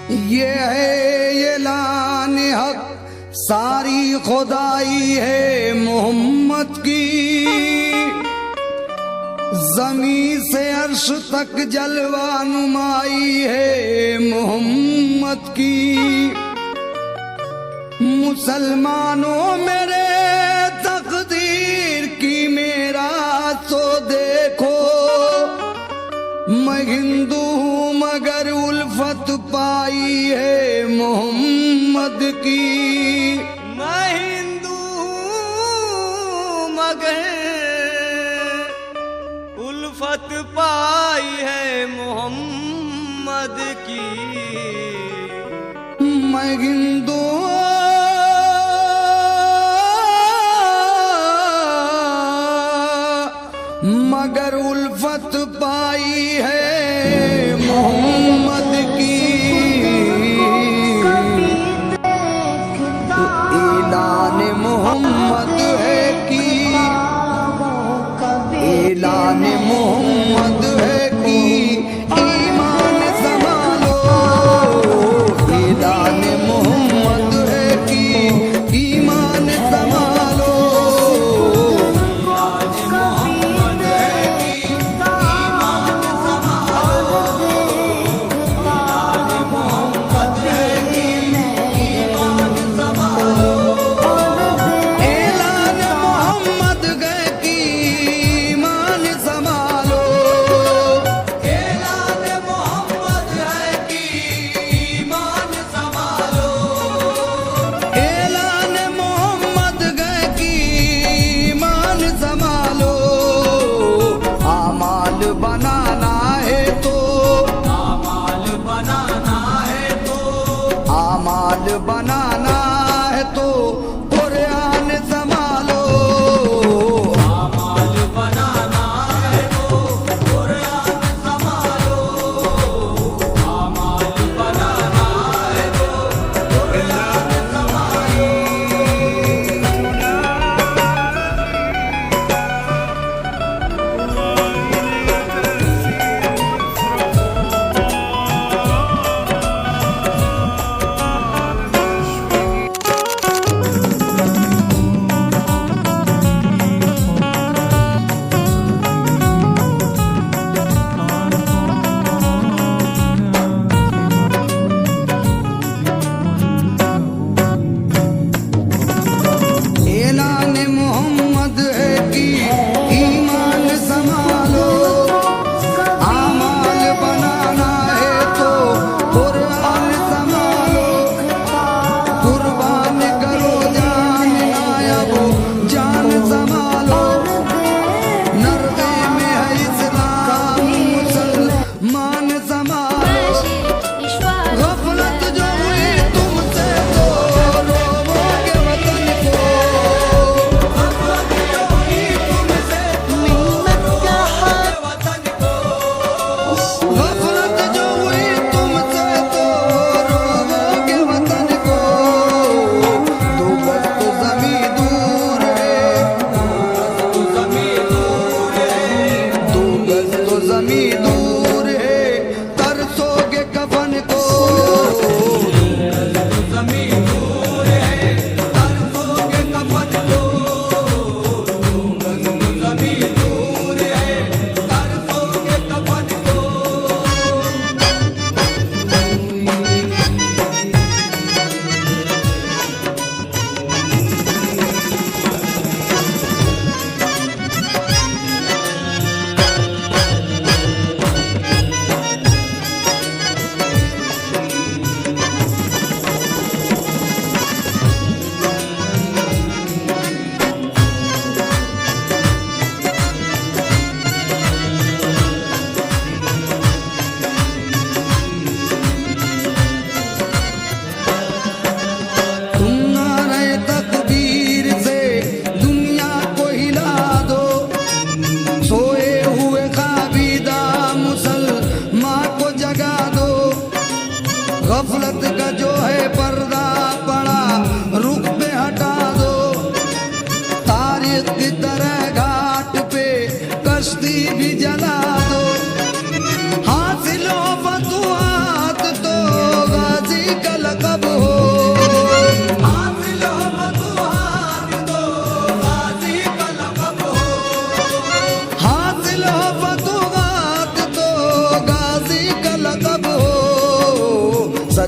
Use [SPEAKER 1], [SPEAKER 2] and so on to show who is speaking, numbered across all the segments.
[SPEAKER 1] ये है ऐलान हक, सारी खुदाई है मोहम्मद की। जमी से अर्श तक जलवा नुमाई है मोहम्मद की। मुसलमानों मेरे तकदीर की मेरा तो देखो, मैं हिंदू हूँ मगर उल्फत पाई है मोहम्मद की।
[SPEAKER 2] मैं हिंदू हूँ मगर उल्फत पाई है मोहम्मद की।
[SPEAKER 1] मैं हिंदू मगर उल्फत पाई है मोहम्मद की। ऐलान मोहम्मद है कि ऐलान मोहम्मद है कि ईमान संभालो। ऐलान मोहम्मद है कि ईमान संभालो। ऐलान मोहम्मद है कि ईमान संभालो।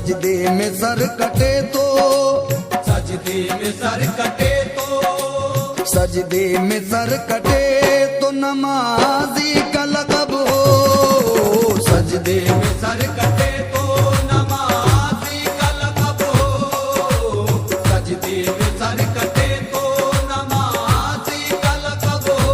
[SPEAKER 1] सजदे में सर कटे तो,
[SPEAKER 2] सजदे में सर कटे तो,
[SPEAKER 1] सजदे में सर कटे तो नमाजी का लक़ब हो।
[SPEAKER 2] सजदे में सर कटे तो नमाजी का लक़ब हो। सजदे में सर कटे तो नमाजी का लक़ब हो।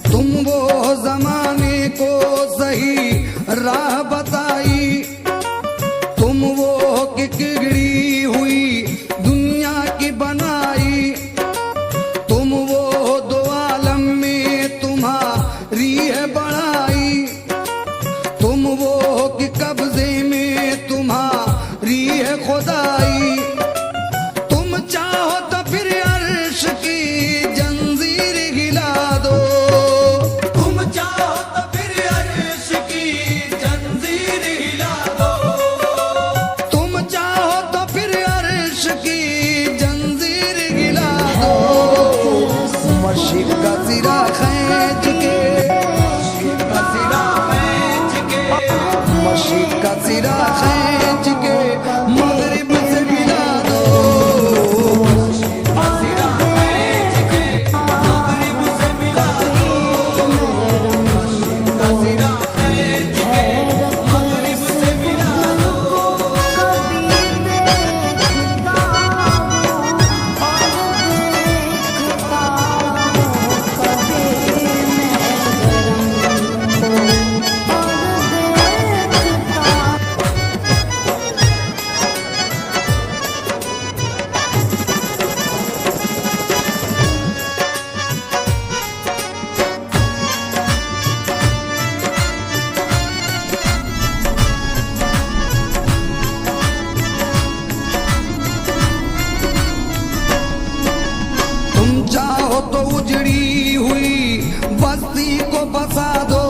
[SPEAKER 1] तुम वो जमाने को सही राह बताई, तुम वो किगड़ी हुई दुनिया की बनाई, तुम वो दो आलम में तुम्हारी है बढ़ाई, तुम वो कि कब्जे में तुम्हारी है खुदाई। तुम चाहो तो फिर अर्श की जंजीर हिला दो,
[SPEAKER 2] तुम चाहो तो फिर अर्श की जंजीर हिला दो।
[SPEAKER 1] तुम चाहो तो फिर अर्श की जंजीर हिला दो। मशीक का सिरा खींच के,
[SPEAKER 2] का सिरा खींच के,
[SPEAKER 1] मशीक का सिरा खींच के मगरिब से मिला दो।
[SPEAKER 2] का सिरा खींच के मगरिब से मिला दो। का सिरा खींच के मगरिब से मिला दो।
[SPEAKER 1] तुम चाहो तो उजड़ी हुई बस्ती को बसा दो,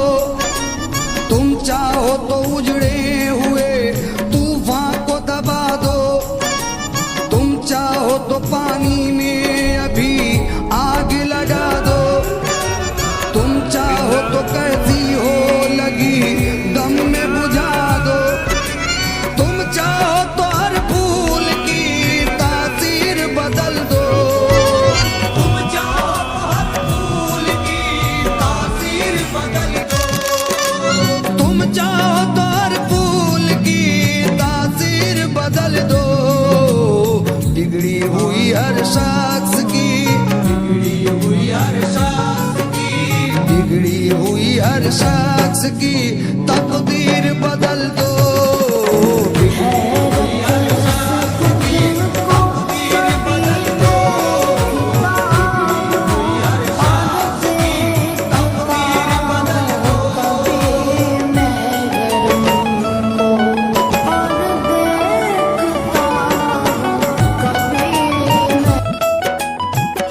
[SPEAKER 1] तुम चाहो तो उजड़े हुए तूफान को दबा दो, तुम चाहो तो पानी में अभी आग लगा दो, तुम चाहो तो कैसी हो लगी दम में बुझा दो, तुम चाहो तो हर फूल की तासीर बदल दो।
[SPEAKER 2] तुम चाहो तो हर फूल की तासीर बदल दो।
[SPEAKER 1] तुम चाहो तो हर फूल की तासीर बदल दो। बिगड़ी हुई हर शख्स की,
[SPEAKER 2] बिगड़ी हुई हर शख्स की,
[SPEAKER 1] बिगड़ी हुई हर शख्स की तकदीर बदल दो।
[SPEAKER 2] हुई हर शख्स की तकदीर बदल दो। हुई हर शख्स की तकदीर बदल दो।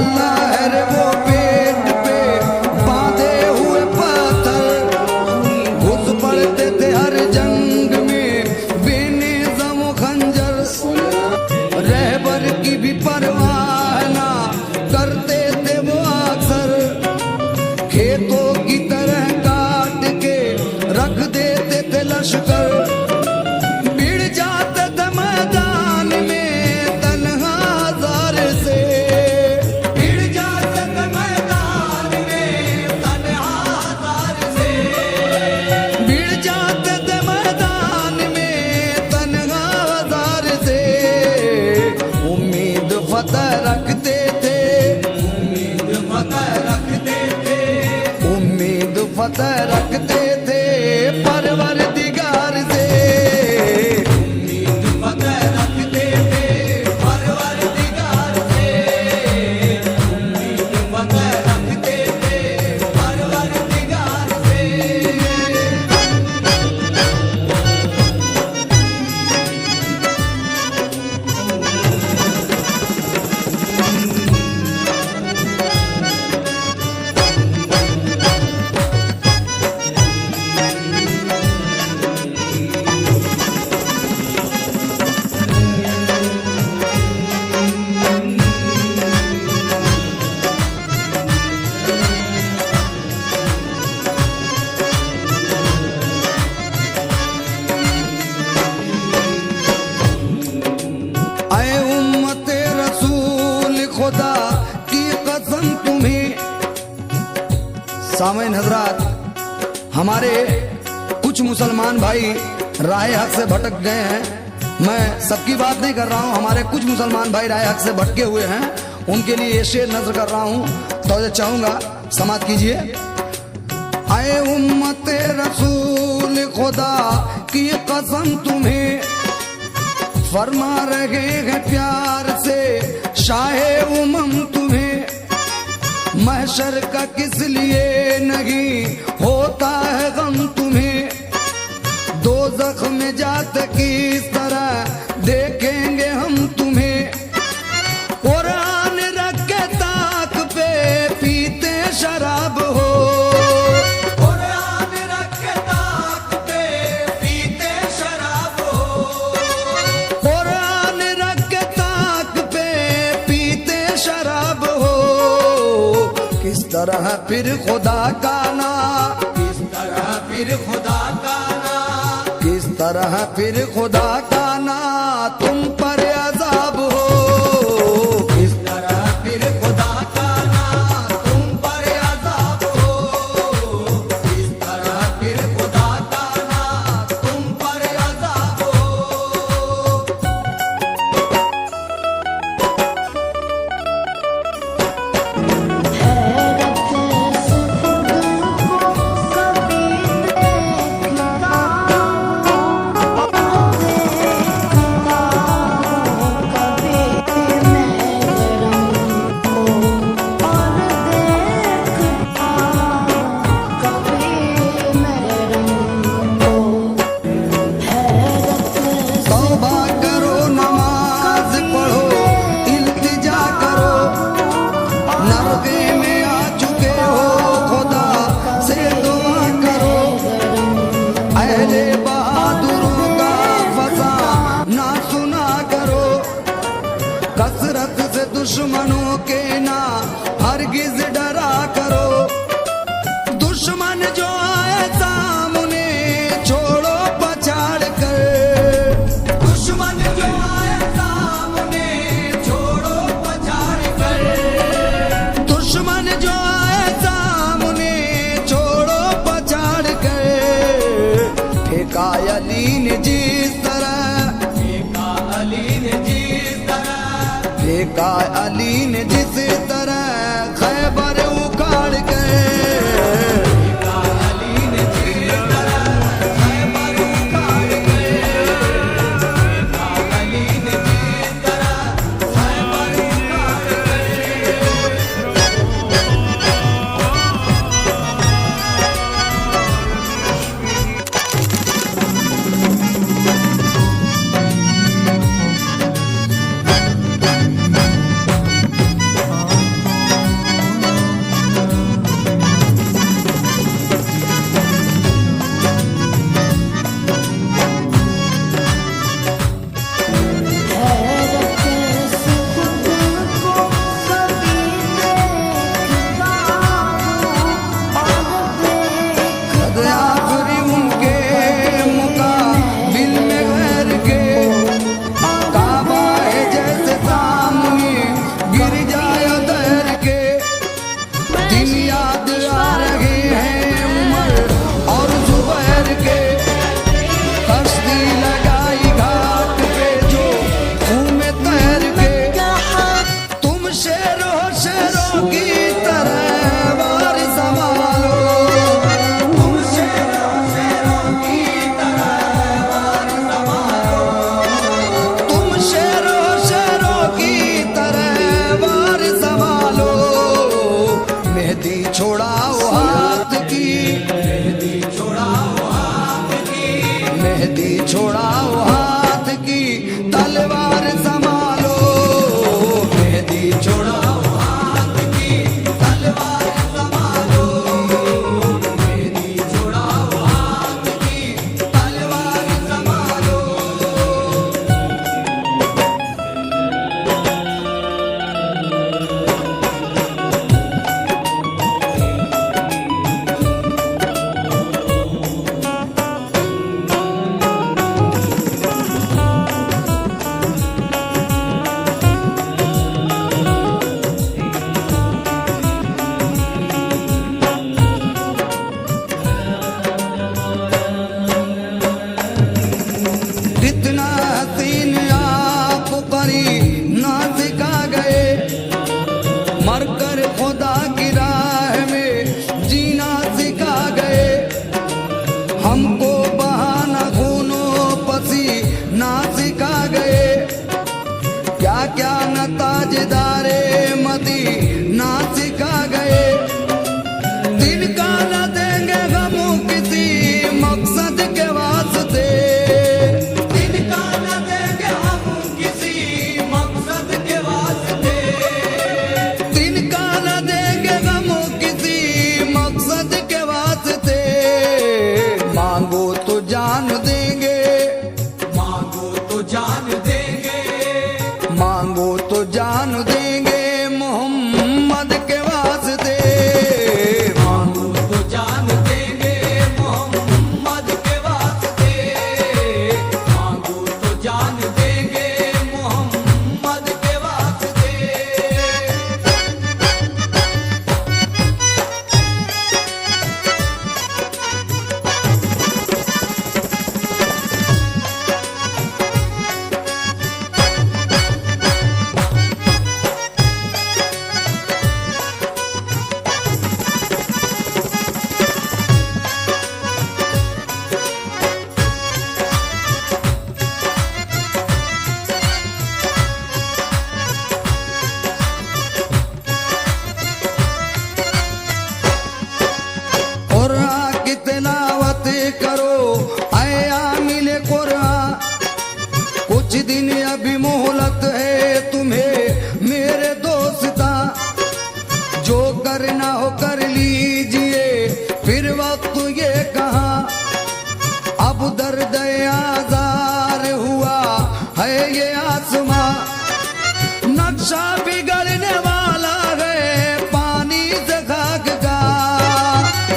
[SPEAKER 1] अल्लाह है रे वो पेट पे बांधे हुए पत्थर, घुस पड़ते थे हर जंग में बेनिज़म खंजर। रहबर की भी परवाह ना करते थे वो अक्सर, खेतों की तरह काट के रख देते थे लश्कर। भिड़ जाते थे मैदान में तन्हा जार से,
[SPEAKER 2] भिड़ जाते थे मैदान में तन्हा जार से।
[SPEAKER 1] भिड़ जाते थे मैदान में तन्हा जार से। उम्मीद फतह रखते थे,
[SPEAKER 2] उम्मीद फतह रखते थे।
[SPEAKER 1] फतेह रखते थे परवरदिगार से।
[SPEAKER 2] फतेह रखते थे परवरदिगार से, फतेह रखते थे परवरदिगार से।
[SPEAKER 1] ऐ उम्मते रसूल खुदा की कसम तुम्हें। सामईन हजरात, हमारे कुछ मुसलमान भाई राह हक से भटक गए हैं। मैं सबकी बात नहीं कर रहा हूं, हमारे कुछ मुसलमान भाई राह हक से भटके हुए हैं, उनके लिए ये शेर नजर कर रहा हूं, तो चाहूंगा समाप्त कीजिए। ऐ उम्मते रसूल खुदा की कसम तुम्हें, फरमा रहे हैं प्यार से शाहे उमम तुम्हें। महशर का किस लिए नहीं होता है गम तुम्हें। दोज़ख में जात किस तरह देखेंगे हम तुम्हें। कुरान रख के ताक पे पीते शराब हो।
[SPEAKER 2] कुरान रख के ताक पे पीते शराब हो।
[SPEAKER 1] कुरान रख के ताक पे पीते शराब हो। किस तरह फिर खुदा का ना,
[SPEAKER 2] किस तरह फिर खुदा का ना,
[SPEAKER 1] किस तरह फिर खुदा का ना तुम पर अज़ाब हो।
[SPEAKER 2] किस तरह फिर खुदा का ना तुम पर अज़ाब हो। किस तरह फिर खुदा का ना तुम पर अज़ाब हो।
[SPEAKER 1] तौबा करो, नमाज पढ़ो, इल्तिजा करो। नरगे में आ चुके हो, खुदा से दुआ करो। अहले बहादुरों का फसाना सुना करो। कसरत से दुश्मनों के ना हरगिज डरा करो। दुश्मन जो आए सामने छोड़ो पछाड़ कर।
[SPEAKER 2] दुश्मन जो आए सामने छोड़ो पछाड़ कर।
[SPEAKER 1] दुश्मन जो आए सामने छोड़ो पछाड़ कर। ठेका अली ने जिस तरह,
[SPEAKER 2] ठेका अली ने जिस तरह,
[SPEAKER 1] ठेका अली ने जिस तरह खैबर उखाड़ कर।
[SPEAKER 2] ठेका अली ने जिस तरह खैबर उखाड़ कर। ठेका अली ने जिस तरह खैबर उखाड़ कर।
[SPEAKER 1] तिनका न देंगे हम किसी मकसद के वास्ते,
[SPEAKER 2] तिनका न देंगे हम किसी मकसद के वास्ते,
[SPEAKER 1] तिनका न देंगे हम किसी मकसद के वास्ते। मांगो तो जान देंगे,
[SPEAKER 2] मांगो तो जान देंगे,
[SPEAKER 1] मांगो तो जान देंगे मोहम्मद के वास्ते।
[SPEAKER 2] मांगो तो जान देंगे मोहम्मद के वास्ते, मांगो तो जान देंगे मोहम्मद के वास्ते।
[SPEAKER 1] कुरान की तिलावत करो आया मिले कुरान, कुछ दिन अभी मोहलत है तुम्हें मेरे दोस्ता। जो करना हो कर लीजिए फिर वक्त ये कहा, अब दर्द आजार हुआ है ये आसमां। नक्शा बिगड़ने वाला है पानी से खाक का,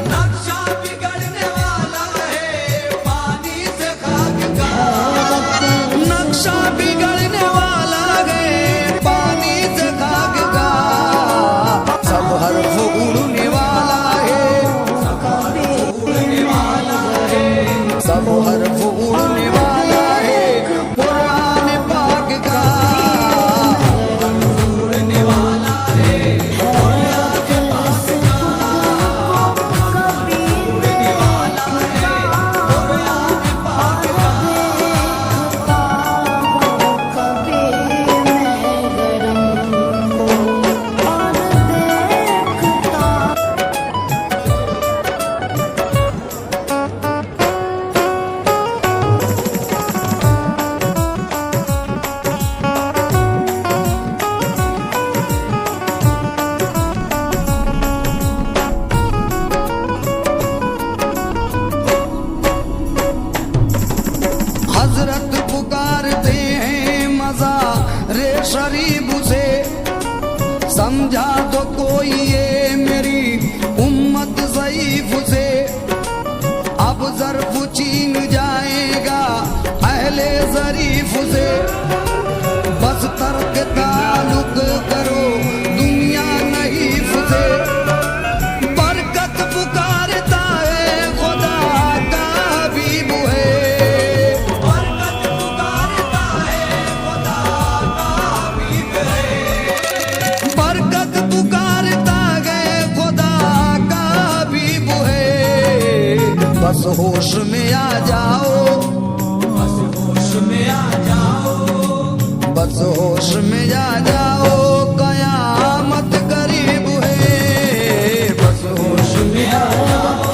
[SPEAKER 2] नक्शा बिगड़ने वाला है पानी से खाक का,
[SPEAKER 1] नक्शा बिगड़ने वाला है पानी से खाक का। सब हर्फ उड़ने वाला है, सब हर्फ उड़ने वाला है कुरान पाक का।
[SPEAKER 2] उड़ने वाला है कुरान पाक का, उड़ने वाला है कुरान पाक का।
[SPEAKER 1] हजरत पुकारते हैं मजा रे शरीफ से, समझा तो कोई ये मेरी उम्मत ज़ईफ से। अब ज़र्फ छीन जाएगा अहले ज़रीफ से, बस तर्क ताल्लुक करो दुनिया नहीफ से। बरकत पुकारता है खुदा का हबीब है,
[SPEAKER 2] बरकत पुकारता है खुदा का हबीब है,
[SPEAKER 1] बरकत पुकारता है खुदा का हबीब है। बस होश में आ जाओ,
[SPEAKER 2] बस होश में आ जाओ,
[SPEAKER 1] बस होश में आ जाओ कयामत करीब है। बस होश में आ जाओ,